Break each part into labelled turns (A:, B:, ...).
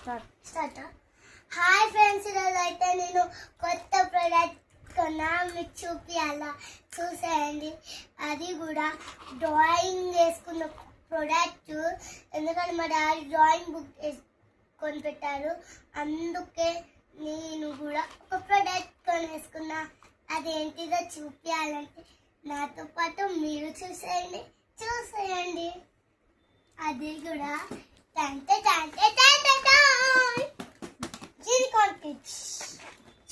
A: Start. Hi friends, ఈరోజు అయితే నేను కొత్త ప్రోడక్ట్ కొన్నా, మీకు చూపించాలా. చూసేయండి. అది కూడా డ్రాయింగ్ వేసుకున్న ప్రోడక్ట్. ఎందుకంటే మా డాడీ డ్రాయింగ్ బుక్ కొని పెట్టారు, అందుకే నేను కూడా ఒక ప్రోడక్ట్ కొనేసుకున్నా. అదేంటిదో చూపించాలంటే నాతో పాటు మీరు చూసేయండి. అది కూడా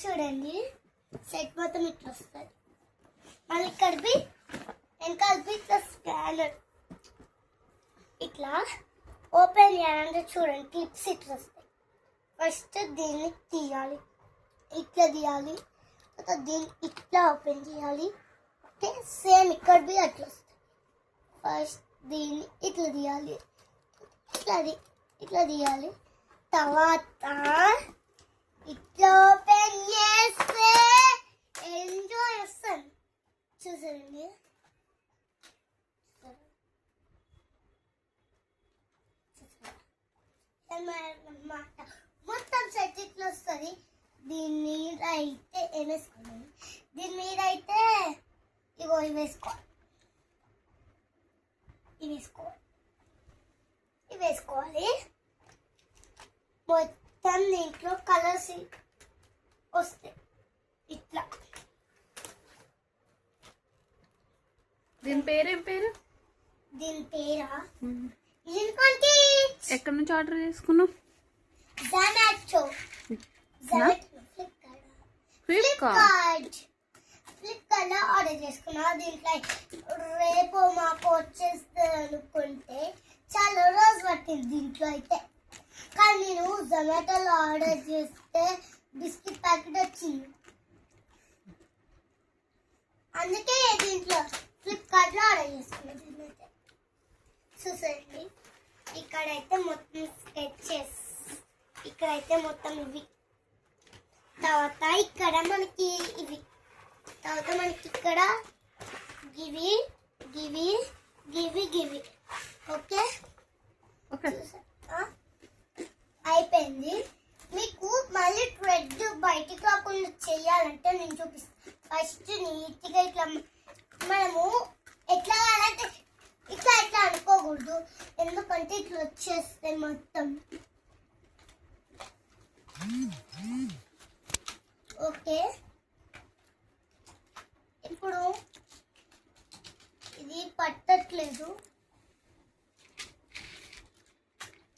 A: చూడండి. సెట్ మొత్తం ఇట్లా వస్తుంది. మళ్ళీ కలిపి ఇట్లా స్కానర్ ఇట్లా ఓపెన్ చేయాలంటే చూడండి, క్లిప్స్ ఇట్లా వస్తాయి. ఫస్ట్ దీన్ని తీయాలి, ఇట్లా తీయాలి. తర్వాత దీన్ని ఇట్లా ఓపెన్ చేయాలి. ఓకే, సేమ్ ఇక్కడ బి అట్లా వస్తాయి. ఫస్ట్ దీన్ని ఇట్లా తీయాలి, ఇట్లా తీయాలి. తర్వాత ఇట్లా ఓపెన్ చేస్తే ఎంజాయ్ వస్తుంది. చూసారండి, మొత్తం సెట్ ఇట్లా వస్తుంది. దీని మీద అయితే ఏం వేసుకోవాలి, దీని మీద అయితే ఇగో ఇవి వేసుకోవాలి. మొత్తం దీంట్లో కలర్స్ వస్తాయి ఇట్లా.
B: దీని పేరేం పేరు?
A: దీని పేరా
B: ఎక్కడి నుంచి ఆర్డర్ చేసుకున్నావు?
A: ఫ్లిప్కార్ట్ లో ఆర్డర్ చేసుకున్నా. దీంట్లో రేపు మాకు వచ్చేస్తే అనుకుంటే చాలా రోజు పట్టింది దీంట్లో అయితే. కానీ నేను జొమాటోలో ఆర్డర్ చేస్తే బిస్కెట్ ప్యాకెట్ వచ్చింది, అందుకే దీంట్లో ఫ్లిప్కార్ట్ లో ఆర్డర్ చేసుకున్నా. దీన్నైతే చూసేయండి. ఇక్కడైతే మొత్తం స్కెచెస్, ఇక్కడైతే మొత్తం ఇవి. తర్వాత ఇక్కడ మనకి ఇవి, తర్వాత మనకి ఇక్కడ గివి. ఓకే, అయిపోయింది. మీకు మళ్ళీ థ్రెడ్ బయటికి రాకుండా చేయాలంటే నేను చూపిస్తాను. ఫస్ట్ నీట్గా ఇట్లా మనము ఎట్లా అంటే ఇట్లా అనుకోకూడదు, ఎందుకంటే ఇట్లా వచ్చేస్తాయి మొత్తం. ఓకే, ఇప్పుడు ఇది పట్టట్లేదు,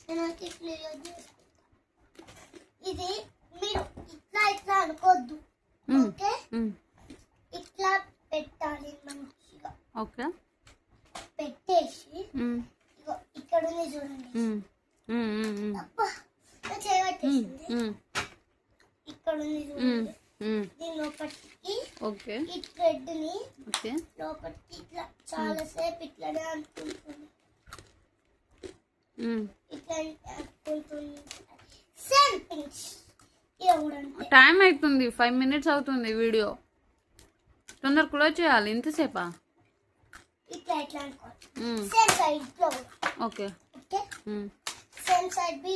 A: నేనైతే క్లియర్ చేసుకుంటా. ఇది మీరు ఇట్లా అనుకోవద్దు. ఓకే, ఇట్లా పెట్టాలి మంచిగా.
B: ఓకే,
A: పెట్టేసి ఇక్కడ ఉంది చూడండి, చేయబట్టేసింది. ఇక్కడ ఉంది చూడండి, దీని లోపలికి ఈ థ్రెడ్ ని లోపలికి ఇట్లా చాలాసేపు ఇట్లానే అనుకుంటుంది.
B: టైం అవుతుంది, 5 minutes అవుతుంది వీడియో. తొందర క్లోజ్ చేయాలి. ఎంతసేపా?
A: ఇట్లా అనుకోవాలి. సేమ్ సైడ్ లో.
B: ఓకే
A: సేమ్ సైడ్ బి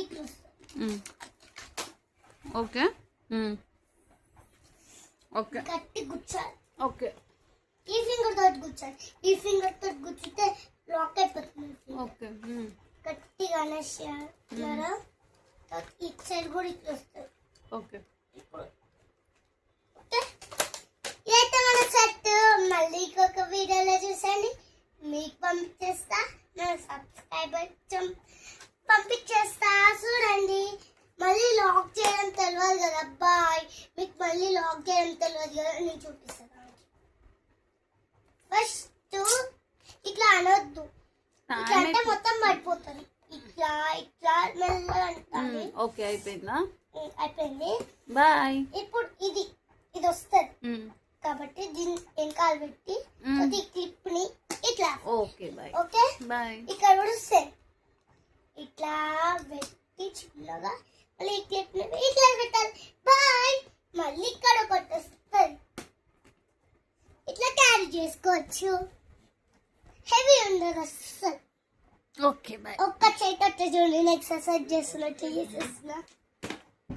B: ఓకే
A: గట్టి గుచ్చాలి.
B: ఓకే,
A: ఈ ఫింగర్ తోటి గుచ్చాలి. ఈ ఫింగర్ తోటి గుచ్చితే లాక్ అయిపోతుంది.
B: ఓకే,
A: గట్టిగా ఇటు సైడ్ కూడా ఇట్లా వస్తుంది.
B: ఓకే,
A: ఇదైతే మన సెట్. మళ్ళీ ఇంకొక వీడియోలో చూసండి, మీకు పంపించేస్తా. మన సబ్స్క్రైబర్ పంపించేస్తా, చూడండి. మళ్ళీ లాక్ చేయడం తెలియదు కదా బాయ్, మీకు మళ్ళీ లాక్ చేయడం తెలియదు కదా, నేను చూపిస్తాను. ఫస్ట్ ఇట్లా అనొద్దు, ఇట్లా అంటే మొత్తం పడిపోతుంది. ఇట్లా మెల్లగా అంటారు.
B: ఓకే, అయిపోయిందా?
A: అయిపోయింది,
B: బాయ్.
A: ఇప్పుడు ఇది వస్తుంది కాబట్టి దీన్ని వెనకాల పెట్టి ఈ క్లిప్ ని ఇట్లా.
B: Okay, bye.
A: Okay,
B: bye.
A: ఇక్కడ కూడా సేమ్ ఇట్లా పెట్టి చిన్నగా మళ్ళీ ఈ క్లిప్ ని ఇట్లా పెట్టాలి. బాయ్. మళ్ళీ ఇక్కడ ఒకటి వస్తుంది, ఇట్లా క్యారీ చేసుకోవచ్చు. హెవీ ఉండదు అస్సలు.
B: Okay bye.
A: ఒక్క చేతి వచ్చే చూడండి, నేను ఎక్సర్సైజ్ చేస్తున్నట్టు చేసేస్తున్నా.